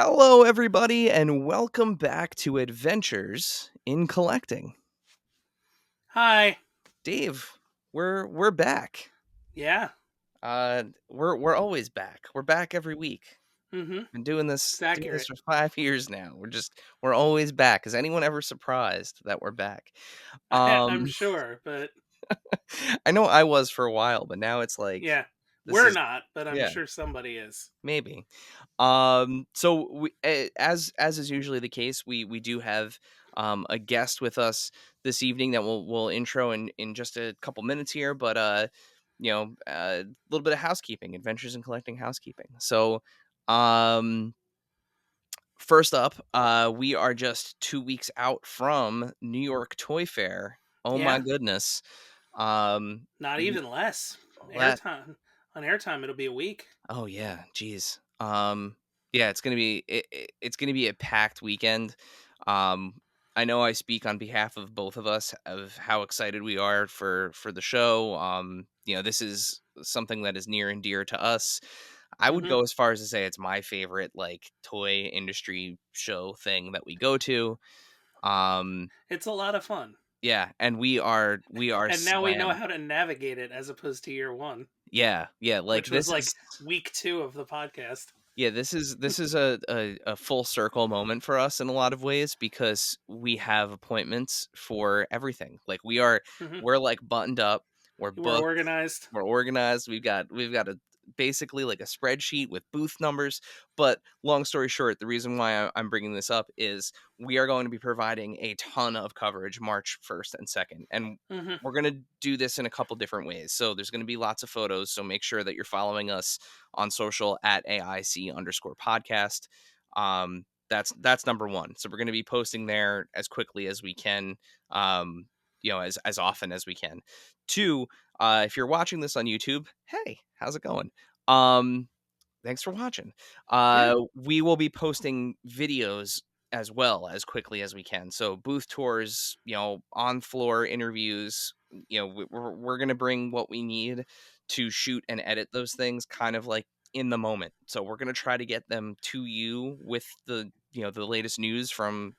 Hello, everybody, and welcome back to Adventures in Collecting. Hi. Dave, we're back. Yeah. We're always back. We're back every week. Mm-hmm. Been doing It's this accurate. for 5 years now. We're always back. Is anyone ever surprised that we're back? I'm Um, sure, but I know I was for a while, but now it's like yeah. this We're is not, but I'm yeah, sure somebody is. maybe. So as is usually the case, we do have a guest with us this evening that we'll intro in just a couple minutes here, but a little bit of housekeeping, adventures in collecting housekeeping. So, um, first up, we are just 2 weeks out from New York Toy Fair. Oh my Yeah. goodness. Not We, even less. that Airtime. On airtime, it'll be a week. Oh yeah, geez. Yeah, it's gonna be a packed weekend. Um, I know I speak on behalf of both of us of how excited we are for the show. This is something that is near and dear to us. I would Mm-hmm. go as far as to say it's my favorite like toy industry show thing that we go to. Um, It's a lot of fun. yeah, and we are And now we know slammed. how to navigate it as opposed to year one, Yeah, yeah, like which was this like is week two of the podcast. Yeah, this is a full circle moment for us in a lot of ways because we have appointments for everything. Like Mm-hmm. we're like buttoned up, we're We're booked, organized. we're organized. We've got a basically like a spreadsheet with booth numbers. But long story short, the reason why I'm bringing this up is we are going to be providing a ton of coverage March 1st and 2nd, and Mm-hmm. we're going to do this in a couple different ways. So there's going to be lots of photos. So make sure that you're following us on social at AIC_podcast. That's number one. So we're going to be posting there as quickly as we can, as often as we can. Two, if you're watching this on YouTube, hey, how's it going? Um, Thanks for watching. Yeah. We will be posting videos as well as quickly as we can. So booth tours, on floor interviews. We're gonna bring what we need to shoot and edit those things, kind of like in the moment. So we're gonna try to get them to you with the latest news from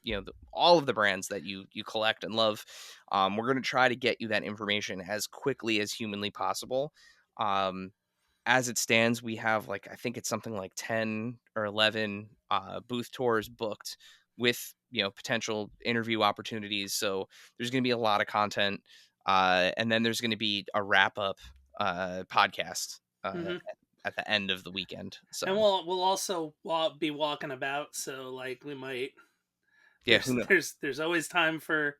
all of the brands that you collect and love. We're gonna try to get you that information as quickly as humanly possible. Um, as it stands, we have like I think it's something like 10 or 11 booth tours booked with potential interview opportunities. So there's going to be a lot of content, and then there's going to be a wrap up podcast Mm-hmm. at the end of the weekend. And So we'll also be walking about, so like we might. yeah, who knows? There's always time for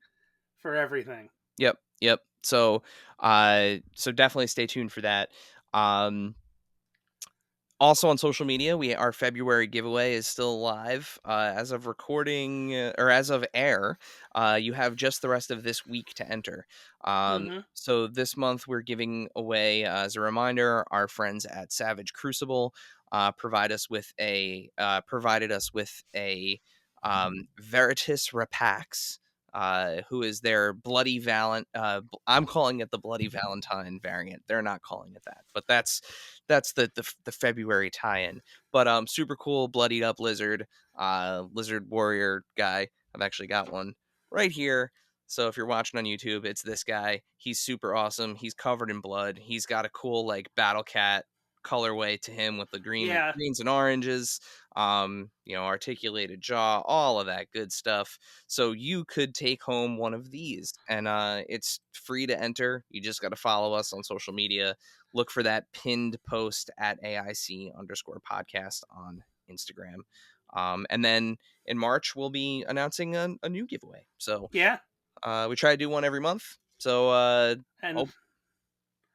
everything. Yep. So definitely stay tuned for that. Um, Also on social media, our February giveaway is still alive. As of recording or as of air, you have just the rest of this week to enter. Mm-hmm. So this month we're giving away, as a reminder, our friends at Savage Crucible provided us with a Veritas Rapax. Who is their Bloody Valent? I'm calling it the Bloody Valentine variant. They're not calling it that, but that's the February tie-in. But super cool bloodied up lizard warrior guy. I've actually got one right here. So if you're watching on YouTube, it's this guy. He's super awesome. He's covered in blood. He's got a cool like battle cat colorway to him with the Yeah. greens and oranges, articulated jaw, all of that good stuff. So you could take home one of these, and it's free to enter. You just got to follow us on social media. Look for that pinned post at AIC_podcast on Instagram. And then in March, we'll be announcing a new giveaway. So Yeah. we try to do one every month. So, And oh,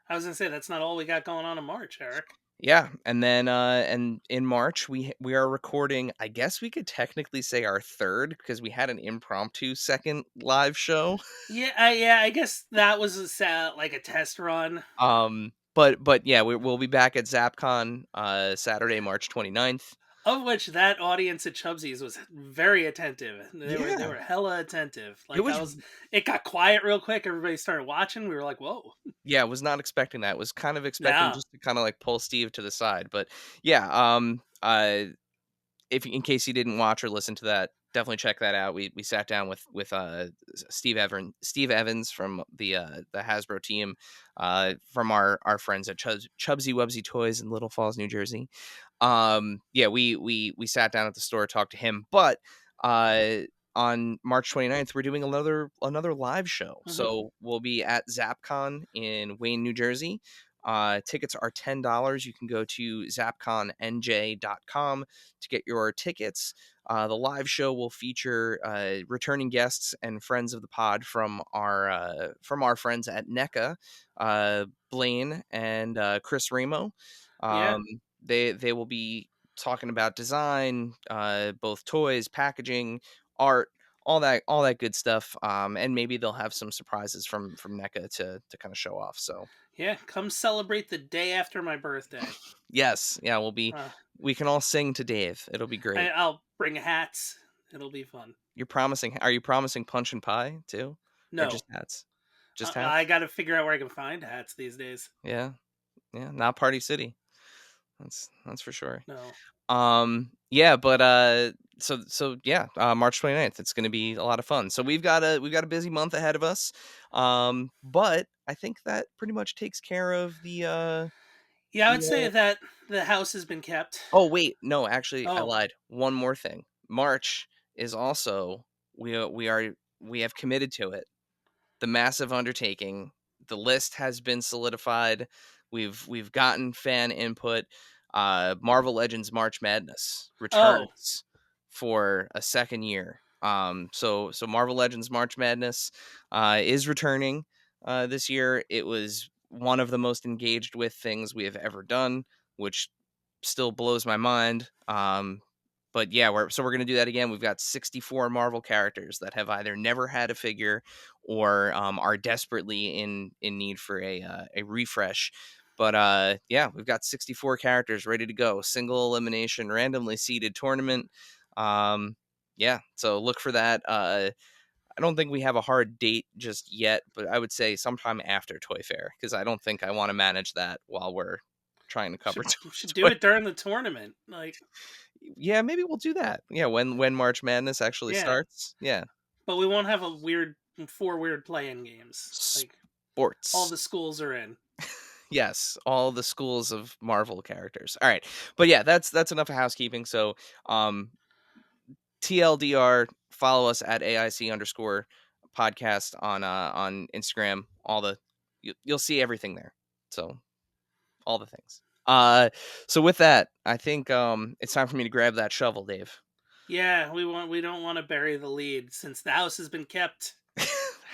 I was gonna say that's not all we got going on in March, Eric. yeah. And then, and in March, we are recording, I guess we could technically say our third because we had an impromptu second live show. Yeah, I guess that was like a test run. But yeah, we'll be back at ZapCon, Saturday, March 29th. Of which that audience at Chubsy's was very attentive. They Yeah, were hella attentive. it Like was. it got quiet real quick. Everybody started watching. We were like, whoa. Yeah, was not expecting that. Was kind of expecting No. just to kind of like pull Steve to the side, but yeah, if in case you didn't watch or listen to that, definitely check that out. We sat down with Steve Evans from the Hasbro team, from our friends at Chubsy Wubsy Toys in Little Falls, New Jersey. Yeah, we sat down at the store, talked to him, but uh on March 29th, we're doing another live show. Hmm. So we'll be at ZapCon in Wayne, New Jersey. Tickets are $10. You can go to zapconnj.com to get your tickets. The live show will feature returning guests and friends of the pod from our friends at NECA, Blaine and Chris Remo. Yeah. Um, they will be talking about design, both toys, packaging, art, all that good stuff. And maybe they'll have some surprises from NECA to kind of show off. So Yeah. Come celebrate the day after my birthday. yes, yeah, Uh, we can all sing to Dave. It'll be great. I'll bring hats. It'll be fun. Are you promising punch and pie too? Or No, just hats? Just I hats? got to figure out where I can find hats these days. Yeah. Yeah, not Party City. That's for sure. No. Yeah, but so yeah, March 29th. It's going to be a lot of fun. So we've got a busy month ahead of us. But I think that pretty much takes care of Yeah, I would say the that the house has been kept. Oh wait, no, actually I Oh, lied. One more thing. March is also we have committed to it. The massive undertaking. The list has been solidified. We've gotten fan input. Marvel Legends March Madness oh, returns for a second year. So Marvel Legends March Madness is returning this year. It was one of the most engaged with things we have ever done, which still blows my mind. But yeah, we're gonna do that again. We've got 64 Marvel characters that have either never had a figure or are desperately in need for a refresh. But yeah, we've got 64 characters ready to go. Single elimination, randomly seeded tournament. Um, yeah, so look for that. I don't think we have a hard date just yet, but I would say sometime after Toy Fair because I don't think I want to manage that while we're trying to cover we should do toy. it during the tournament. Like, Yeah, maybe we'll do that. Yeah, when March Madness actually yeah, starts. Yeah, but we won't have a weird four weird playing games. Like all sports. the schools are in. Yes, all the schools of Marvel characters. All right, but yeah, that's enough of housekeeping. So, TLDR, follow us at AIC underscore podcast on Instagram. You'll see everything there. So all the things. So with that, I think it's time for me to grab that shovel, Dave. Yeah, we don't want to bury the lead since the house has been kept.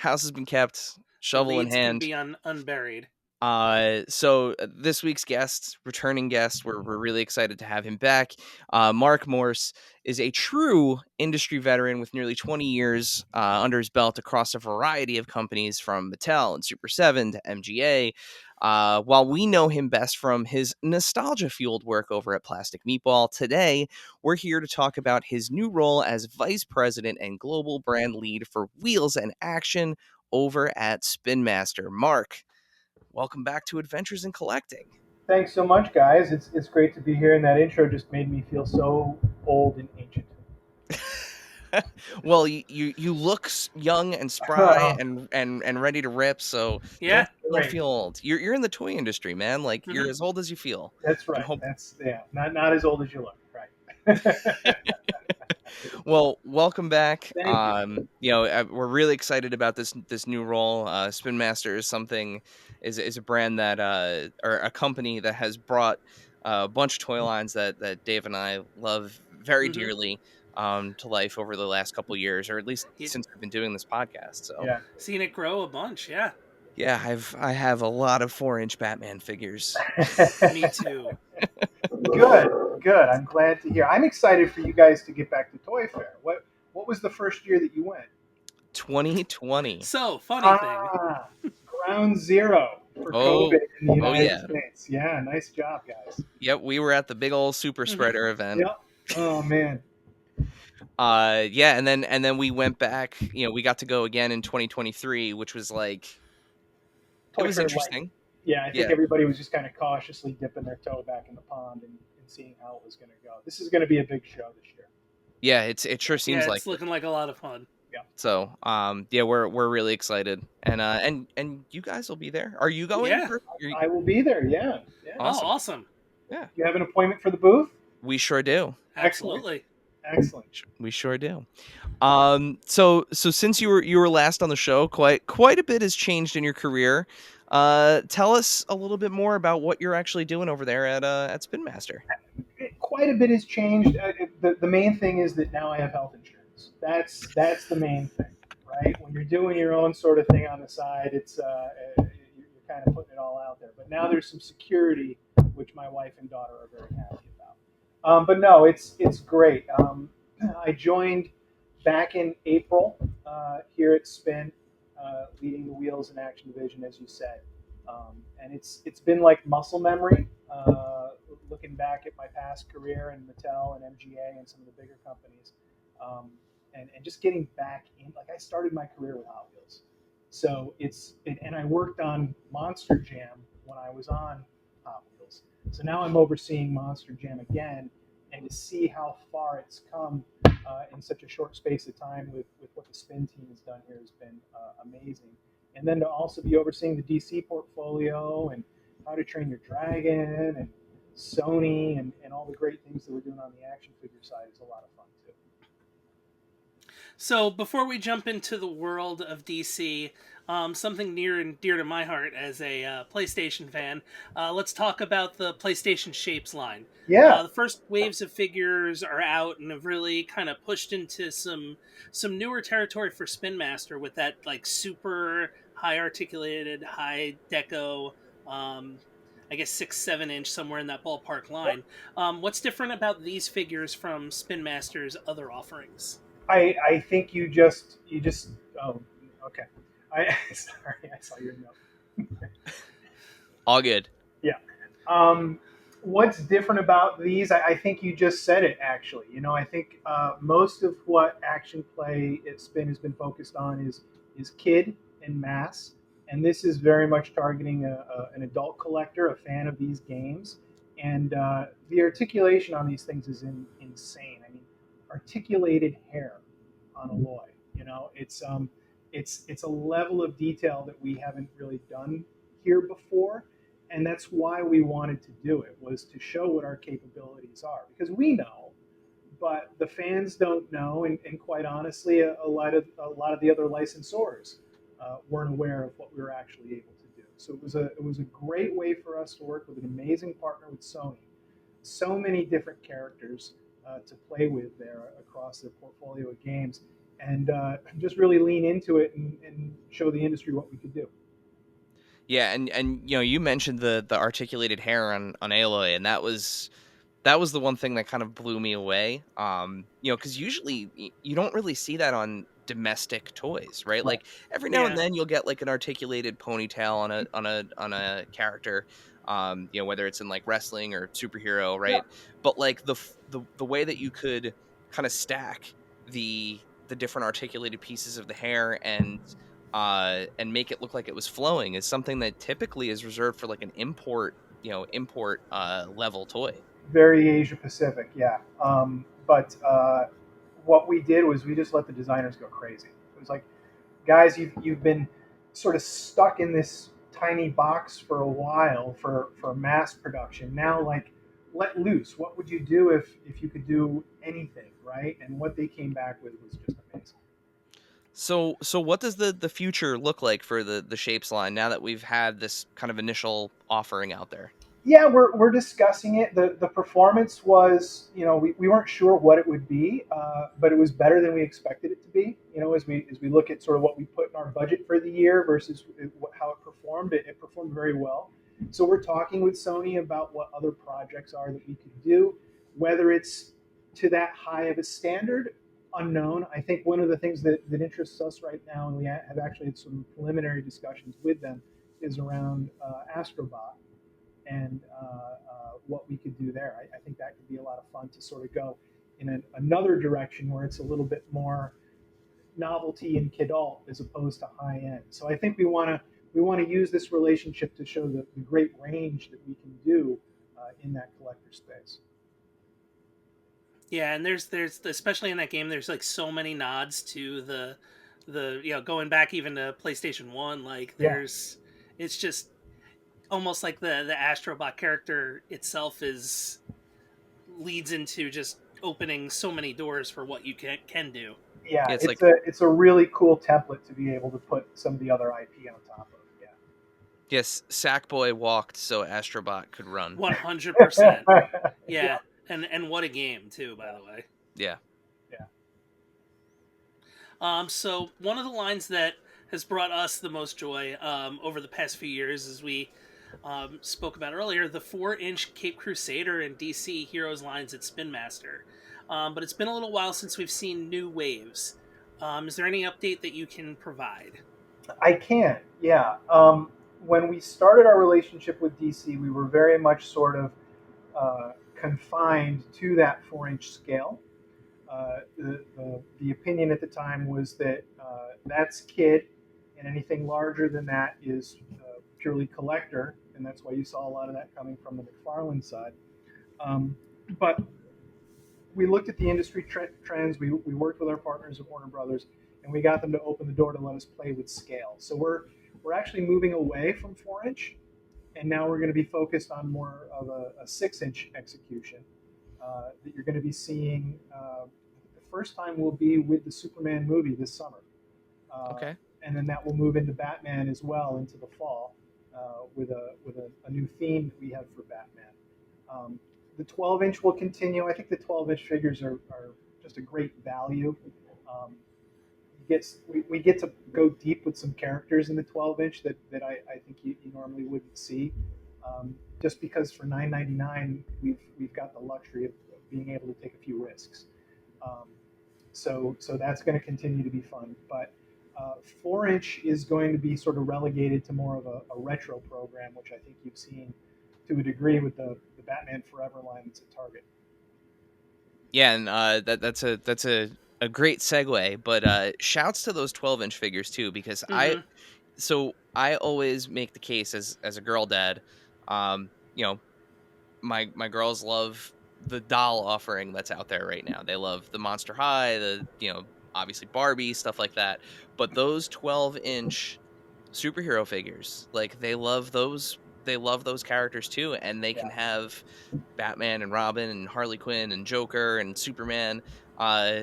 House has been kept, The shovel in leads can hand. be unburied. This week's guest, returning guest, we're really excited to have him back. Mark Morse is a true industry veteran with nearly 20 years under his belt across a variety of companies from Mattel and Super7 to MGA. While we know him best from his nostalgia-fueled work over at Plastic Meatball, today we're here to talk about his new role as Vice President and Global Brand Lead for Wheels and Action over at Spin Master. Mark, welcome back to Adventures in Collecting. Thanks so much, guys. It's great to be here, and that intro just made me feel so old and ancient. Well, you look young and spry and ready to rip, so Yeah. don't Great. feel old. You're in the toy industry, man. Like you're Hmm. as old as you feel. That's And right. hope That's not as old as you look. Right. well, welcome back. Thank you. We're really excited about this new role. Spin Master is is a brand that or a company that has brought a bunch of toy lines that Dave and I love very Hmm. dearly to life over the last couple years, or at least You since we've been doing this podcast. So Yeah. seen it grow a bunch. Yeah. yeah, I have a lot of 4-inch Batman figures. Me too. Good. Good. I'm glad to hear. I'm excited for you guys to get back to Toy Fair. What was the first year that you went? 2020. So funny thing. Ah, ground zero for Oh, COVID in the oh United yeah. States. Yeah. Nice job, guys. Yep, we were at the big old super Hmm. spreader event. Yep. Oh man. Yeah, and then we went back, we got to go again in 2023, which was like it Toy was Fair light. interesting. Yeah, I think Yeah. everybody was just kind of cautiously dipping their toe back in the pond and seeing how it was going to go. This is going to be a big show this year. Yeah, it sure Yeah, seems like it's it. looking like a lot of fun. Yeah. So, yeah, we're really excited, and you guys will be there. Are you going? Yeah. I will be there. Yeah. Yeah. Oh, Awesome. awesome. Yeah, You have an appointment for the booth? we sure do. Excellent. Absolutely. Excellent. We sure do. So since you were last on the show, quite a bit has changed in your career. Tell us a little bit more about what you're actually doing over there at Spin Master. Quite a bit has changed. The main thing is that now I have health insurance. That's the main thing, right? When you're doing your own sort of thing on the side, it's you're kind of putting it all out there. But now there's some security, which my wife and daughter are very happy about. But no, it's great. I joined back in April here at Spin, leading the Wheels and Action division, as you said, and it's been like muscle memory. Looking back at my past career in Mattel and MGA and some of the bigger companies, and just getting back in. Like I started my career with Hot Wheels, so and I worked on Monster Jam when I was on Hot Wheels. So now I'm overseeing Monster Jam again, and to see how far it's come in such a short space of time with what the Spin team has done here has been amazing. And then to also be overseeing the DC portfolio and How to Train Your Dragon and Sony and all the great things that we're doing on the action figure side is a lot of fun too. So before we jump into the world of DC, something near and dear to my heart as a PlayStation fan, let's talk about the PlayStation Shapes line. Yeah, The first waves of figures are out and have really kind of pushed into some newer territory for Spin Master with that like super high articulated, high deco. I guess 6-7 inch somewhere in that ballpark line. What's different about these figures from Spin Master's other offerings? I think you just oh okay. I sorry, I saw your note. All good. Yeah. What's different about these? I think you just said it actually. I think most of what action play at Spin has been focused on is kid and mass, and this is very much targeting an adult collector, a fan of these games, and the articulation on these things is insane. I mean, articulated hair on a Loy. It's a level of detail that we haven't really done here before, and that's why we wanted to do it, was to show what our capabilities are, because we know, but the fans don't know, and quite honestly a lot of the other licensors weren't aware of what we were actually able to do. So it was a great way for us to work with an amazing partner with Sony, so many different characters to play with there across their portfolio of games, and just really lean into it and show the industry what we could do. Yeah, and you mentioned the articulated hair on Aloy, and that was the one thing that kind of blew me away. Because usually you don't really see that on domestic toys, right? Right. Like every now and Yeah. then you'll get like an articulated ponytail on a character, whether it's in like wrestling or superhero, Yeah. right? But like the way that you could kind of stack the different articulated pieces of the hair and make it look like it was flowing is something that typically is reserved for like an import level toy. Very Asia Pacific, yeah. But what we did was we just let the designers go crazy. It was like, guys, you've been sort of stuck in this tiny box for a while for mass production. Now, like, let loose. What would you do if you could do anything, right? And what they came back with was just amazing. So what does the future look like for the shapes line now that we've had this kind of initial offering out there? Yeah, we're discussing it. The performance was, we weren't sure what it would be, but it was better than we expected it to be. As we look at sort of what we put in our budget for the year versus how it performed, it performed very well. So we're talking with Sony about what other projects are that we could do, whether it's to that high of a standard, unknown. I think one of the things that interests us right now, and we have actually had some preliminary discussions with them, is around Astrobot and what we could do there. I think that could be a lot of fun to sort of go in another direction where it's a little bit more novelty and kidult as opposed to high end. So I think we want to use this relationship to show the great range that we can do in that collector space. Yeah, and there's especially in that game, there's like so many nods to the going back even to PlayStation 1. Like Yeah, there's it's just almost like the Astrobot character itself is leads into just opening so many doors for what you can do. yeah, Yeah, it's like it's a really cool template to be able to put some of the other IP on top of. yes, Sackboy walked so Astrobot could run. 100%. Yeah, yeah, Yeah, and what a game too, by yeah, the way. Yeah. yeah. So one of the lines that has brought us the most joy over the past few years, as we spoke about earlier, the 4-inch Cape Crusader and DC Heroes lines at Spin Master. But it's been a little while since we've seen new waves. Is there any update that you can provide? I can, yeah. When we started our relationship with DC, we were very much sort of confined to that 4-inch scale. The opinion at the time was that that's kid, and anything larger than that is purely collector, and that's why you saw a lot of that coming from the McFarlane side. But we looked at the industry trends. We worked with our partners at Warner Brothers, and we got them to open the door to let us play with scale. So we're actually moving away from 4-inch, and now we're going to be focused on more of a 6-inch execution that you're going to be seeing. The first time will be with the Superman movie this summer, uh, Okay. and then that will move into Batman as well into the fall with a new theme that we have for Batman. The 12-inch will continue. I think the 12-inch figures are just a great value. Um, we get to go deep with some characters in the 12-inch that I think you normally wouldn't see. Just because for $9.99 we've got the luxury of being able to take a few risks. Um, so that's going to continue to be fun. But 4-inch is going to be sort of relegated to more of a retro program, which I think you've seen to a degree with the Batman Forever line that's at Target. Yeah, and that's a great segue, but shouts to those 12-inch figures too, because Mm-hmm. I always make the case as a girl dad, you know, my girls love the doll offering that's out there right now. They love the Monster High, the obviously Barbie, stuff like that. But those 12-inch superhero figures, like they love those characters too, and they Yeah, can have Batman and Robin and Harley Quinn and Joker and Superman uh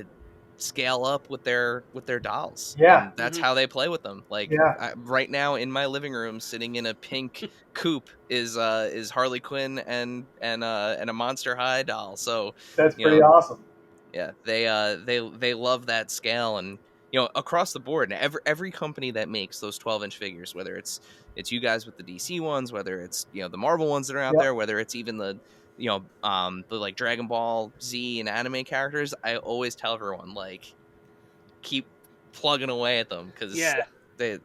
scale up with their dolls, yeah, and that's Mm-hmm. how they play with them. Like yeah. right now in my living room sitting in a pink coupe is Harley Quinn and a Monster High doll. So, That's you pretty know, awesome. yeah, they love that scale, and across the board, and every company that makes those 12-inch figures, whether it's you guys with the DC ones, whether it's the Marvel ones that are out Yep. there, whether it's even the like Dragon Ball Z and anime characters, I always tell everyone, like, keep plugging away at them, because Yeah. they're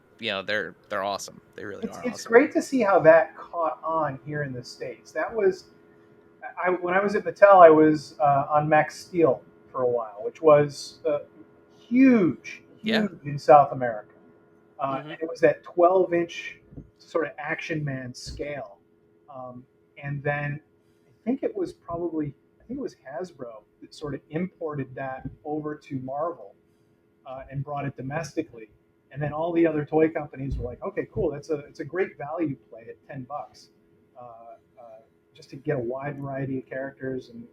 awesome. They really are It's awesome. great to see how that caught on here in the states. That was when I was at Mattel. I was on Max Steel for a while, which was huge, Yeah. huge in South America, Mm-hmm. and it was that 12-inch sort of Action Man scale. Um, and then I think it was Hasbro that sort of imported that over to Marvel and brought it domestically. And then all the other toy companies were like, okay, cool, it's a great value play at $10, uh, uh, just to get a wide variety of characters and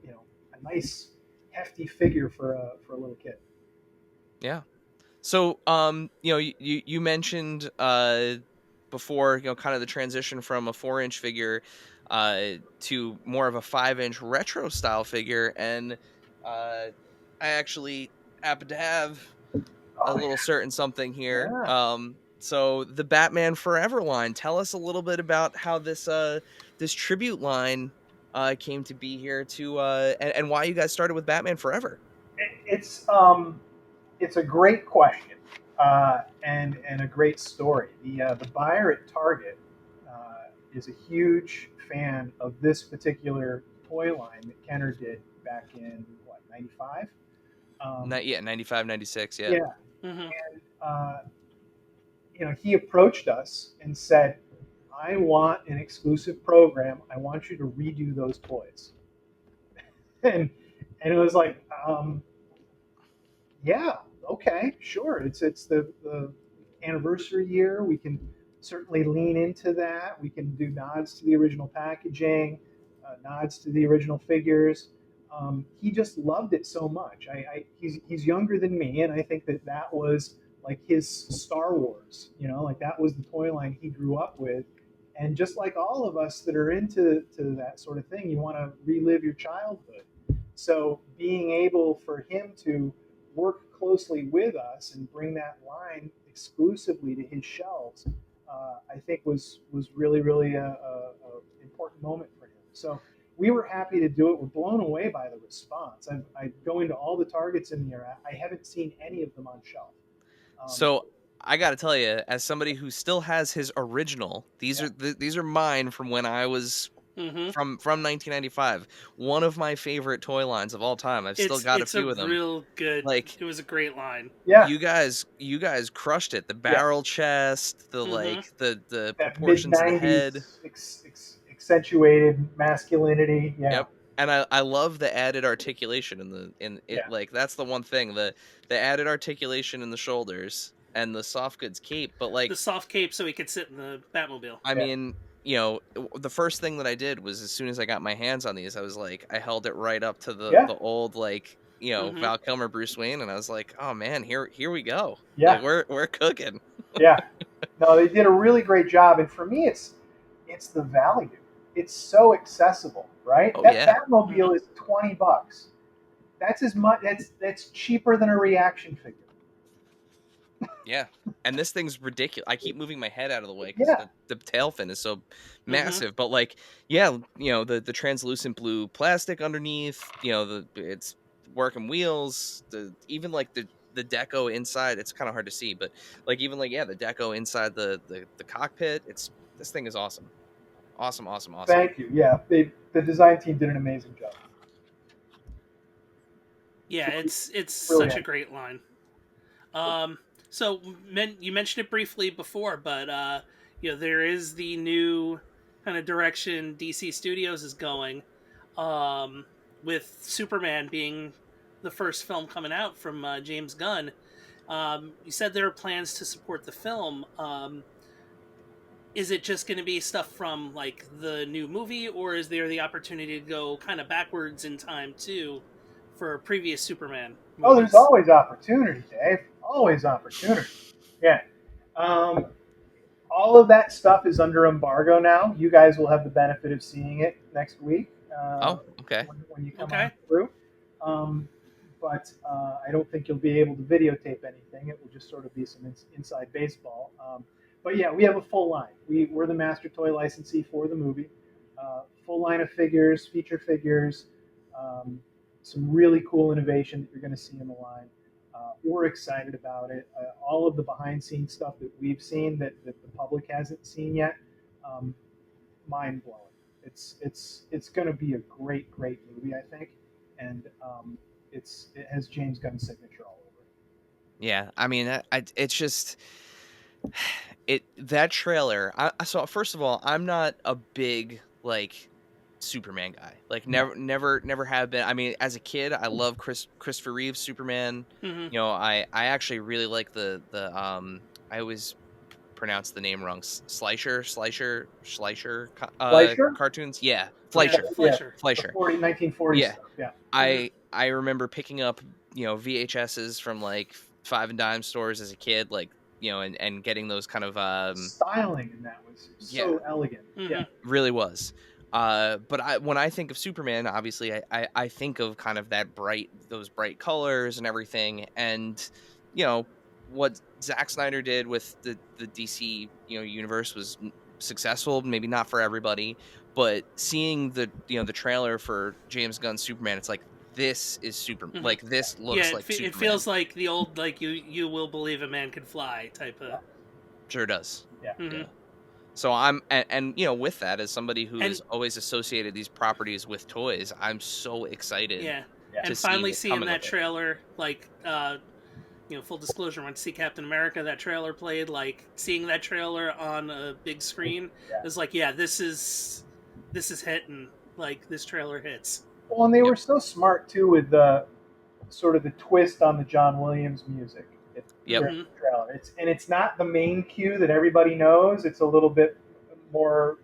a nice hefty figure for a little kid. Yeah. So, you mentioned before, kind of the transition from a 4-inch figure to more of a 5-inch retro style figure, and I actually happen to have a Oh little certain something here. yeah, So the Batman Forever line. Tell us a little bit about how this tribute line came to be here to and why you guys started with Batman Forever. it's a great question and a great story. The buyer at Target is a huge fan of this particular toy line that Kenner did back in what '95. Yeah, 95, 96. Yeah. Yeah, Mm-hmm. and he approached us and said, "I want an exclusive program. I want you to redo those toys." and And it was like, yeah, okay, sure. It's the anniversary year. We can certainly lean into that. We can do nods to the original packaging, nods to the original figures. He just loved it so much. He's younger than me, and I think that that was like his Star Wars. You know, like that was the toy line he grew up with. And just like all of us that are into that sort of thing, you want to relive your childhood. So being able for him to work closely with us and bring that line exclusively to his shelves, I think was really a important moment for him. So we were happy to do it. We're blown away by the response. I go into all the Targets in the area. I haven't seen any of them on shelf. Um, So I got to tell you, as somebody who still has his original, yeah, these are mine from when I was Mm-hmm. from 1995. One of my favorite toy lines of all time. I've still got a It's a few of them. real good. Like It was a great line. yeah, you guys crushed it. The yeah. barrel chest, the Mm-hmm. like the That mid proportions of the head. '90s accentuated masculinity. Yeah, Yep. And I love the added articulation in it, yeah, like that's the one thing, the added articulation in the shoulders and the soft goods cape, but The like soft cape so he could sit in the Batmobile. I yeah, mean, the first thing that I did was as soon as I got my hands on these, I was like, I held it right up to yeah, the old like, Mm-hmm. Val Kilmer Bruce Wayne, and I was like, oh man, here we go. Like yeah, we're cooking. yeah. No, they did a really great job, and for me, it's the value. It's so accessible, right? Oh That yeah. Mm-hmm. Batmobile is $20. That's as much. That's cheaper than a reaction figure. Yeah. And this thing's ridiculous. I keep moving my head out of the way because Yeah, the tail fin is so Mm-hmm. massive. But like, yeah, the translucent blue plastic underneath, it's working wheels, even like the deco inside, it's kind of hard to see, but like even like yeah, the deco inside the cockpit, this thing is awesome. Awesome, awesome, awesome. thank you. Yeah, the design team did an amazing job. Yeah, it's Really such a happy. great line. Um, so you mentioned it briefly before, but there is the new kind of direction DC Studios is going, um, with Superman being the first film coming out from James Gunn. You said there are plans to support the film. Is it just going to be stuff from like the new movie, or is there the opportunity to go kind of backwards in time too for previous Superman Oh, there's movies? always opportunity, Dave. Always opportunity. Yeah. Um, all of that stuff is under embargo now. You guys will have the benefit of seeing it next week Oh, okay. when you come on Okay. through. Um, but I don't think you'll be able to videotape anything. It will just sort of be some inside baseball. But yeah, we have a full line. We're the master toy licensee for the movie. Full line of figures, feature figures, um, some really cool innovation that you're going to see in the line. We're excited about it. All of the behind scenes stuff that we've seen that the public hasn't seen yet, um, mind blowing. It's going to be a great movie, I think, and it has James Gunn's signature all over it. Yeah, I mean, it's just that trailer. So first of all, I'm not a big like Superman guy. Like No, never have been. I mean, as a kid, I love Christopher Reeve's Superman. Mm-hmm. I actually really like the I always pronounce the name wrong. Schleicher Fleischer, cartoons. Yeah, Yeah, Fleischer. yeah, Fleischer. the Fleischer. 1940s Yeah. stuff. Yeah, Mm-hmm. I remember picking up, VHSs from like five and dime stores as a kid, like, and getting those kind of styling in that was yeah, so elegant. Yeah, Mm-hmm. really was. But when I think of Superman, obviously I think of kind of those bright colors and everything. And, what Zack Snyder did with the DC, universe was successful, maybe not for everybody, but seeing the trailer for James Gunn's Superman, it's like, this is Mm-hmm. like, this Yeah, looks like it Superman. feels like the old like you will believe a man can fly type of. yeah, Sure does. yeah. Mm-hmm. Yeah. So and with that, as somebody who And has always associated these properties with toys, I'm so excited yeah, Yeah. to and see finally what's seeing coming that with it. trailer, like full disclosure, when I see Captain America, that trailer played, like seeing that trailer on a big screen Yeah. is like, yeah, this is hitting. Like this trailer hits. Well, and they were Yep. so smart too with the sort of the twist on the John Williams music Yep. during Hmm. the trailer. It's not the main cue that everybody knows. It's a little bit more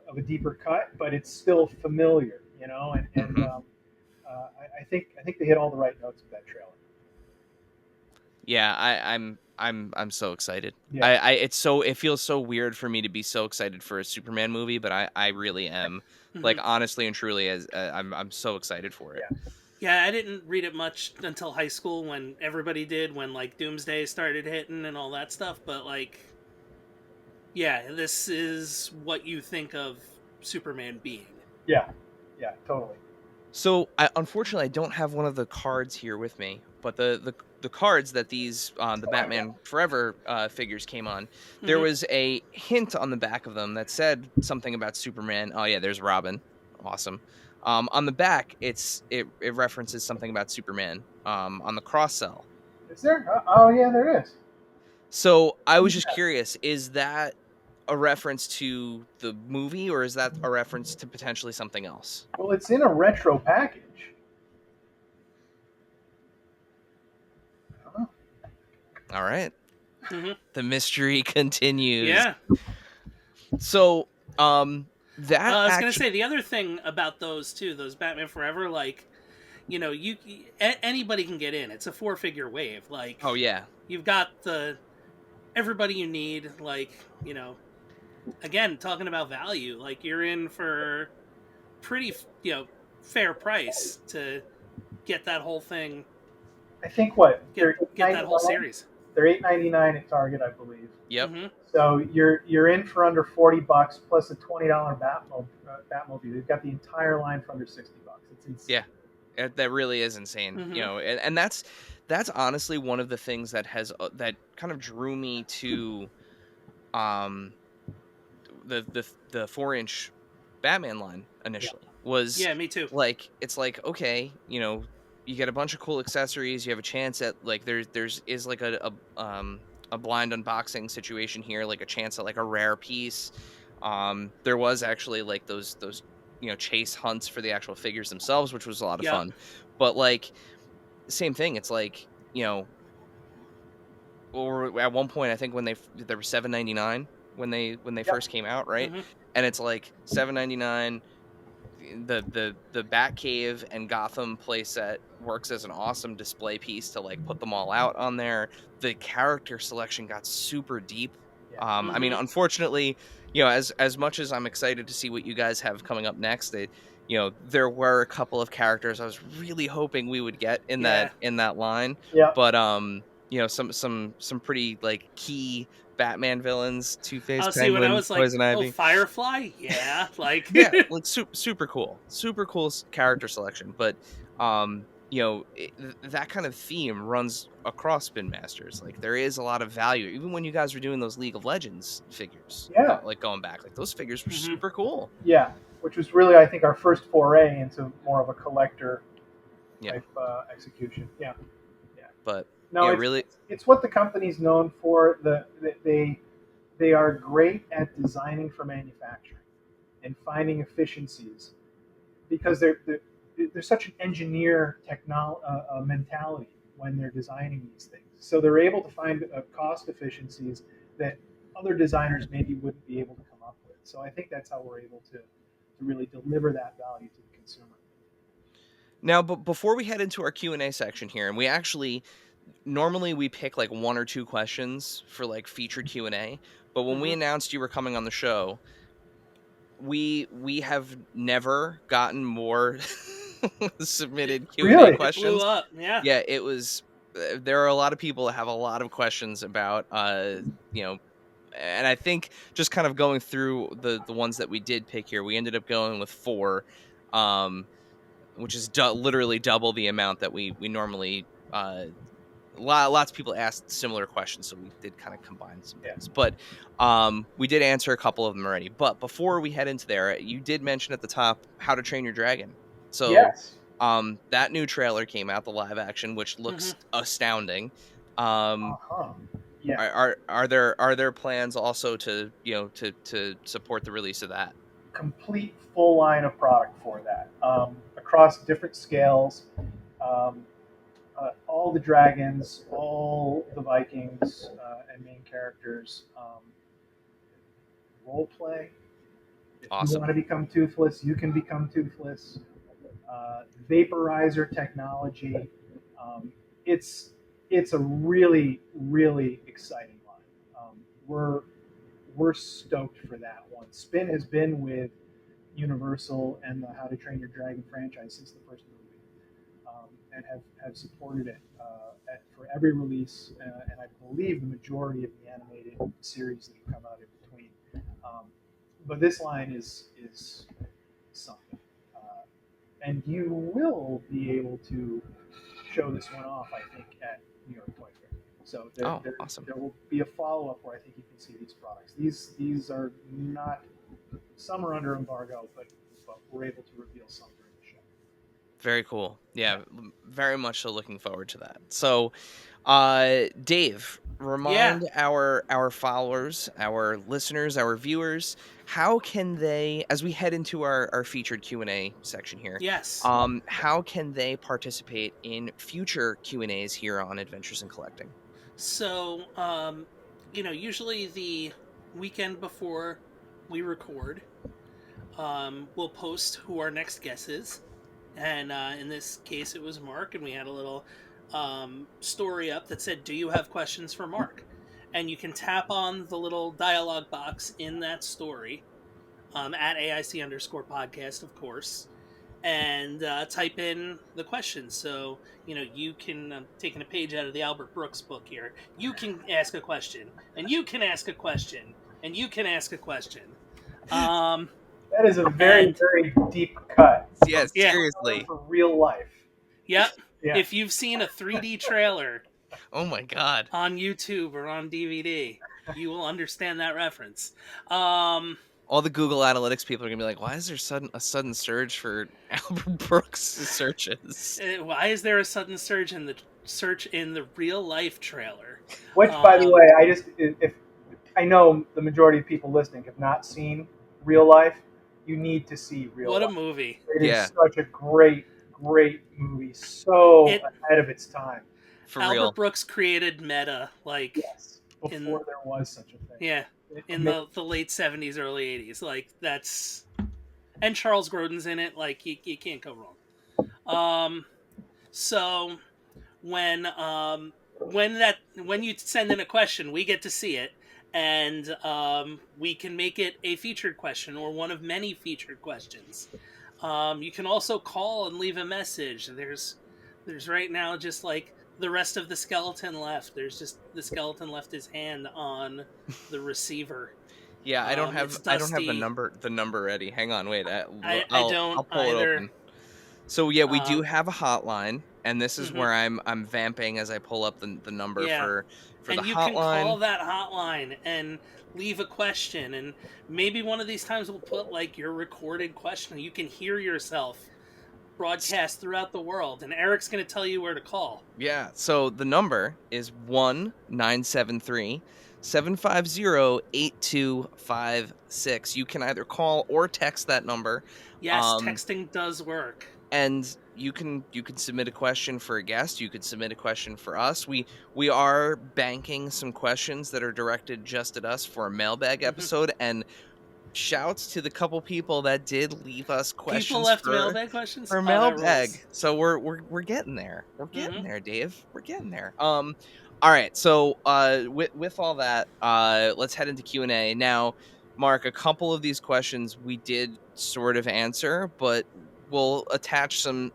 of a deeper cut, but it's still familiar, you know. And Hmm. I think they hit all the right notes with that trailer. Yeah, I'm so excited. Yeah, It feels so weird for me to be so excited for a Superman movie, but I really am. Like Hmm. honestly and truly, as I'm so excited for it. yeah. Yeah, I didn't read it much until high school when everybody did, when like Doomsday started hitting and all that stuff. But like, yeah, this is what you think of Superman being. Yeah, yeah, totally. So, unfortunately, I don't have one of the cards here with me, but the cards that these the Batman Forever figures came on, there Hmm. was a hint on the back of them that said something about Superman. Oh yeah, there's Robin, awesome. On the back, it references something about Superman. On the cross cell. Is there? Oh, yeah, there is. So I was just curious, is that a reference to the movie, or is that a reference to potentially something else? Well, it's in a retro package. Huh? All right, Hmm. the mystery continues. Yeah. So, that I was gonna actually, say the other thing about those too, those Batman Forever, like anybody can get in. It's a four-figure wave. Like oh yeah, you've got the everybody you need. Like again, talking about value, like you're in for pretty fair price to get that whole thing, I think what get they're eight get ninety that whole nine. series. They're 8.99 at Target, I believe. yep, Hmm. So you're in for under $40 plus a $20 Batmobile. You've got the entire line for under $60. It's insane. yeah, that really is insane. Hmm. And that's honestly one of the things that that kind of drew me to um the 4-inch Batman line Yeah, initially was Yeah, me too. like it's like okay, you get a bunch of cool accessories, you have a chance at like there's is like a blind unboxing situation here, like a chance at like a rare piece. There was actually like those chase hunts for the actual figures themselves, which was a lot of Yeah. fun. But like same thing, it's like, or at one point I think when they were 7.99 when they yeah, first came out, right? Hmm. And it's like 7.99. The Batcave and Gotham playset works as an awesome display piece to like put them all out on there. The character selection got super deep. yeah. I mean, Hmm. unfortunately, as much as I'm excited to see what you guys have coming up next, there were a couple of characters I was really hoping we would get in that Yeah. line, Yeah. but some pretty like key Batman villains, Two Face, I'll see when I Penguin, was like, Poison oh, Ivy. Firefly, yeah, like, Yeah, like super cool character selection. But that kind of theme runs across Spin Masters. Like there is a lot of value, even when you guys were doing those League of Legends figures, Yeah. going back, like those figures were hmm super cool. Yeah. Which was really, I think, our first foray into more of a collector Yeah, type execution. Yeah. Yeah. but No, it's really, it's, it's what the company's known for. They are great at designing for manufacturing and finding efficiencies because they're such an engineer mentality when they're designing these things. So they're able to find cost efficiencies that other designers maybe wouldn't be able to come up with. So I think that's how we're able to really deliver that value to the consumer. now, but before we head into our Q&A section here, and we actually normally we pick like one or two questions for like featured Q&A, but when we hmm announced you were coming on the show, we have never gotten more it, submitted Q&A Really? it blew questions. up. Yeah. Yeah, it was there are a lot of people that have a lot of questions about you know and I think just kind of going through the ones that we did pick here, we ended up going with 4, um which is literally double the amount that we normally lots of people asked similar questions, so we did kind of combine some Yeah. things. But we did answer a couple of them already. But before we head into there, you did mention at the top How to Train Your Dragon. So Yes. that new trailer came out, the live action, which hmm looks astounding. Um, Uh huh. Yeah. are there plans also to to support the release of that? complete full line of product for that, across different scales. Um, all the dragons, all the Vikings and main characters. Role play. If you want Awesome. to become toothless, you can become toothless. Vaporizer technology. Um, it's it's a really really exciting line. We're stoked for that one. Spin has been with Universal and the How to Train Your Dragon franchise since the first movie, and have supported it for every release, and I believe the majority of the animated series that have come out in between. Um, but this line is something, and you will be able to show this one off, I think, at New York Toy Fair. So Oh, awesome. there will be a follow up where I think you can see these products. These are not, some are under embargo, but we're able to reveal some during the show. Very cool. Yeah. Yeah, very much so looking forward to that. So, Dave, Yeah. remind our followers, our listeners, our viewers, how can they, as we head into our featured Q&A section here, Yes. how can they participate in future Q&As here on Adventures in Collecting? So, usually the weekend before we record, we'll post who our next guest is. And in this case, it was Mark, and we had a little story up that said, "Do you have questions for Mark?" And you can tap on the little dialogue box in that story, at AIC_podcast, of course, and type in the question. So, you can, taking a page out of the Albert Brooks book here, you can ask a question, and you can ask a question, and you can ask a question. Um, That is a very, and very deep cut Yeah, yeah, seriously. for real life. yep. Yeah. If you've seen a 3D trailer Oh my God. on YouTube or on DVD, you will understand that reference. Um, All the Google Analytics people are gonna be like, "Why is there a sudden surge for Albert Brooks searches?" why is there a sudden surge in the real life trailer? Which, by the Um, way, if I know the majority of people listening have not seen real life, you need to see real what a life. movie! It is Yeah, such a great, great movie, so It ahead of its time. for Albert real. Brooks created meta, like Yes, before in there was such a thing. yeah, in Amazing. the late '70s, early '80s. Like that's, and Charles Grodin's in it. Like you can't go wrong. Um, so when when you send in a question, we get to see it, and we can make it a featured question or one of many featured questions. You can also call and leave a message. There's right now just like the rest of the skeleton left. There's just the skeleton left his hand on the receiver. Yeah, It's I don't have Dusty. the number ready. Hang on, wait. I don't I'll pull it either. open. So yeah, we do Um, have a hotline, and this is mhm. where I'm vamping as I pull up the number Yeah, for the and you can call hotline. that hotline and leave a question, and maybe one of these times we'll put like your recorded question. You can hear yourself broadcast throughout the world, and Eric's going to tell you where to call. Yeah, so the number is 1-973-750-8256. You can either call or text that number. Yes, Um texting does work. and you can submit a question for a guest, you could submit a question for us. We are banking some questions that are directed just at us for a mailbag Mhm. episode, and shouts to the couple people that did leave us People questions left mailbag questions. for Oh, that mailbag. rules. So we're getting there. We're getting Hmm. there, Dave. We're getting there. All right. So with all that, let's head into Q&A. Now, Mark, a couple of these questions we did sort of answer, but we'll attach some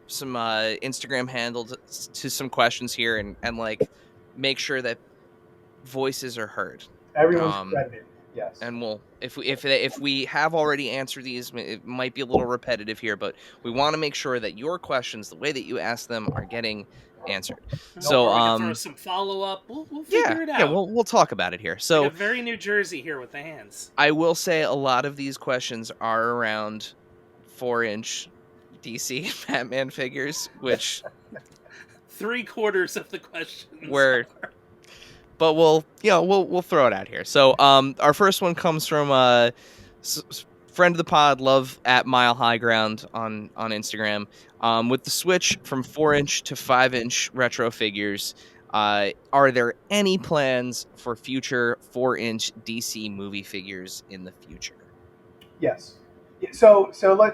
Instagram handles to some questions here, and like make sure that voices are heard. Everyone's Um credited. Yes. and we'll if we have already answered these, it might be a little repetitive here, but we want to make sure that your questions, the way that you ask them, are getting answered. So Or we could throw some follow up. We'll yeah, figure it yeah, out. we'll talk about it here. We So got very New Jersey here with the hands. I will say a lot of these questions are around 4-inch DC Batman figures, which 3/4 of the questions were, are. but we'll throw it out here. So our first one comes from friend of the pod, love at Mile High Ground on Instagram. With the switch from 4-inch to 5-inch retro figures, are there any plans for future 4-inch DC movie figures in the future? Yes. So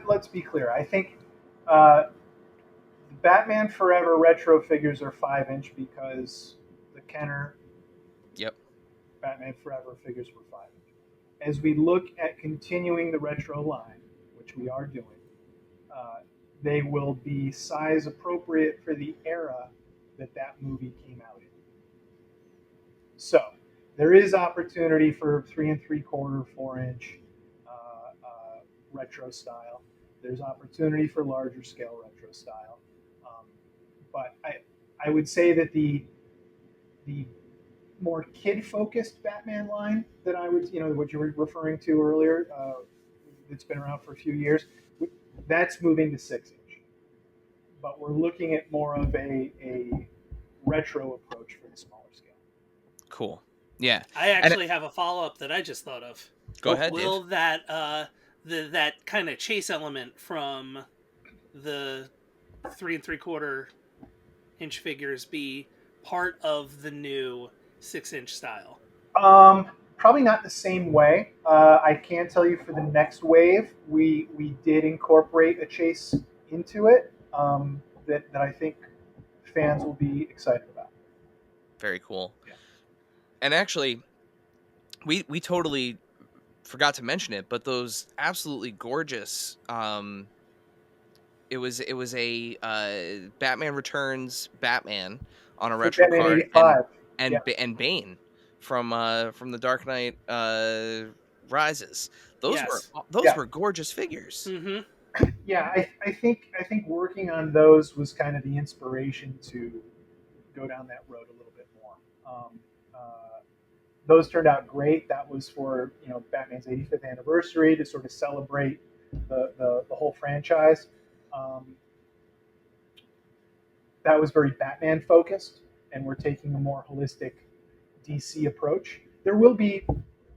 let's be clear. I think uh, Batman Forever retro figures are 5-inch because the Kenner Yep. Batman Forever figures were 5-inch. As we look at continuing the retro line, which we are doing, uh, they will be size appropriate for the era that that movie came out in. So there is opportunity for 3 3/4, 4-inch retro style. There's opportunity for larger scale retro style, um, but I would say that the more kid focused Batman line that I would, what you were referring to earlier, that's been around for a few years, that's moving to 6-inch. But we're looking at more of a retro approach for the smaller scale. Cool. Yeah. I And actually have a follow up that I just thought of. go ahead, Dave. Will that that kind of chase element from the 3 3/4 inch figures be part of the new 6-inch style? Probably not the same way. I can tell you for the next wave, we did incorporate a chase into it that I think fans will be excited about. Very cool. Yeah. And actually, we totally forgot to mention it, but those absolutely gorgeous. It was a Batman Returns Batman on a For retro Batman card, '85. Yeah. and Bane from the Dark Knight Rises. Yes. Those Yeah. were gorgeous figures. Mm-hmm. Yeah. I think working on those was kind of the inspiration to go down that road a little bit more. Those turned out great. That was for Batman's 85th anniversary to sort of celebrate the whole franchise. Um, that was very Batman focused, and we're taking a more holistic DC approach. There will be,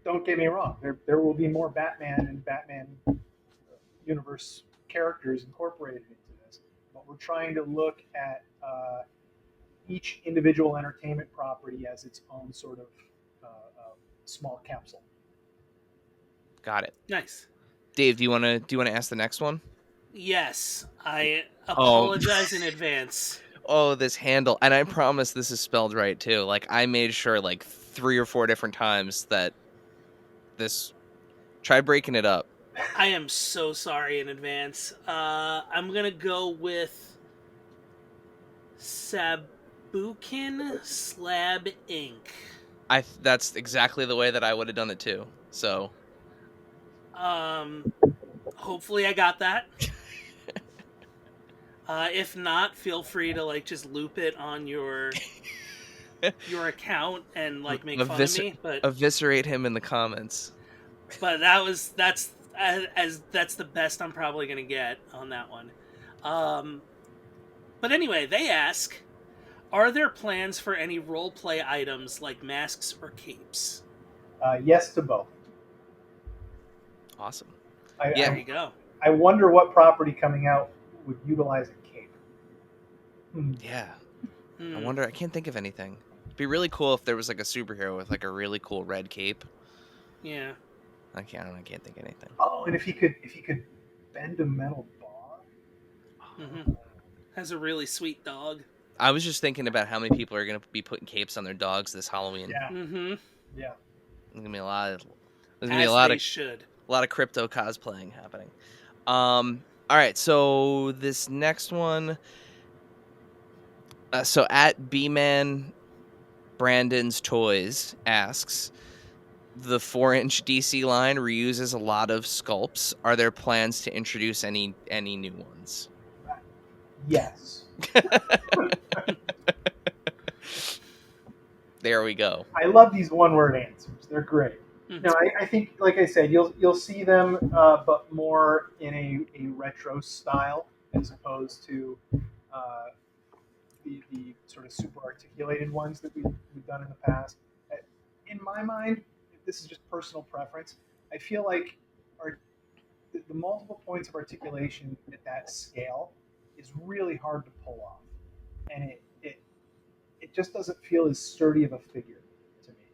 don't get me wrong, there will be more Batman and Batman universe characters incorporated into this, but we're trying to look at each individual entertainment property as its own sort of small capsule. Got it. Nice. Dave, do you want to ask the next one? Yes, I Oh, apologize in advance. oh, this handle, and I promise this is spelled right too. Like I made sure like 3 or 4 different times that this. Try breaking it up. I am so sorry in advance. I'm gonna go with Sabukin Slab Ink. That's exactly the way that I would have done it too. So Um, hopefully I got that. If not, feel free to like just loop it on your account and like make fun of me. eviscerate him in the comments. But that's as that's the best I'm probably gonna get on that one. Um, but anyway, they ask, are there plans for any role play items like masks or capes? Yes to both. Awesome. I, Yeah. There you go. I wonder what property coming out would utilize a cape. Yeah. I Hmm. wonder. I can't think of anything. It'd be really cool if there was like a superhero with like a really cool red cape. Yeah. I can't think of anything. Oh, and if he could bend a metal bar. Hmm. Has a really sweet dog. I was just thinking about how many people are gonna be putting capes on their dogs this Halloween. Yeah, Hmm. yeah. There's gonna be a lot of As they should. crypto cosplaying happening. All right, so this next one. So at B-Man Brandon's Toys asks, the 4-inch DC line reuses a lot of sculpts. Are there plans to introduce any new ones? Yes. There we go. I love these one-word answers. They're great. Mhm. No, I think, like I said, you'll see them, but more in a retro style as opposed to uh, the sort of super articulated ones that we've done in the past. In my mind, this is just personal preference. I feel like our the multiple points of articulation at that scale is really hard to pull off, and it just doesn't feel as sturdy of a figure to me.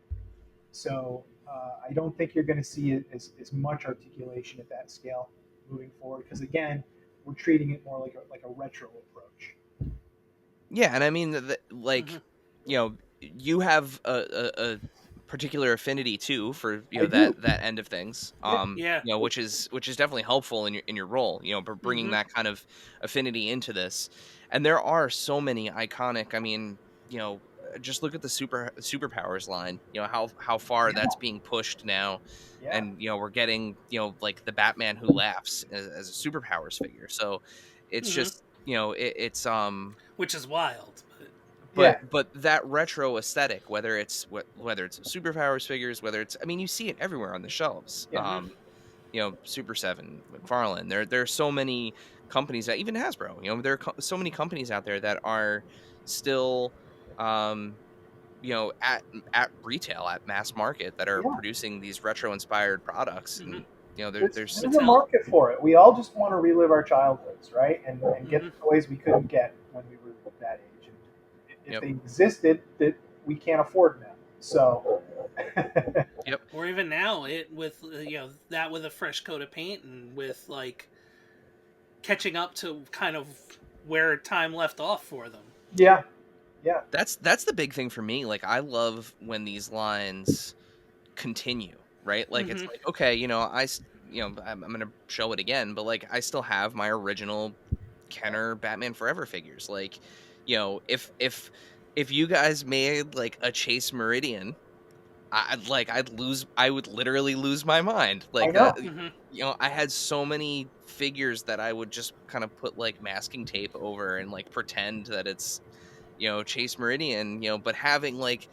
So I don't think you're going to see as much articulation at that scale moving forward because again, we're treating it more like a retro approach. Yeah, and I mean, Mm-hmm. you have a particular affinity too for I do. that end of things. Yeah. Yeah. Which is definitely helpful in your role. Bringing Mm-hmm. that kind of affinity into this, and there are so many iconic. I mean, just look at the superpowers line. How far Yeah. that's being pushed now, Yeah. and we're getting like the Batman who laughs as a superpowers figure. So it's Mm-hmm. just it's Which is wild, but Yeah. but that retro aesthetic, whether it's superpowers figures, whether it's, I mean, you see it everywhere on the shelves. Yeah. mm-hmm. Super 7, McFarlane. There are so many companies that, even Hasbro. There are so many companies out there that are still, um, at retail, at mass market, that are Yeah. producing these retro inspired products, Mm-hmm. and there's There's a Mattel. market for it. We all just want to relive our childhoods, right? And get Mm-hmm. the toys we couldn't get when we were that age. And if yep they existed, that we can't afford now. So yep Or even now, it with that with a fresh coat of paint and with like catching up to kind of where time left off for them. yeah, yeah, that's the big thing for me. Like, I love when these lines continue, right? Like, it's Mm-hmm. like, okay, I'm gonna show it again, but like, I still have my original Kenner Batman Forever figures. Like, if you guys made like a Chase Meridian, I would literally lose my mind. I Like, know. Mm-hmm. I had so many figures that I would just kind of put like masking tape over and like pretend that it's Chase Meridian, but having like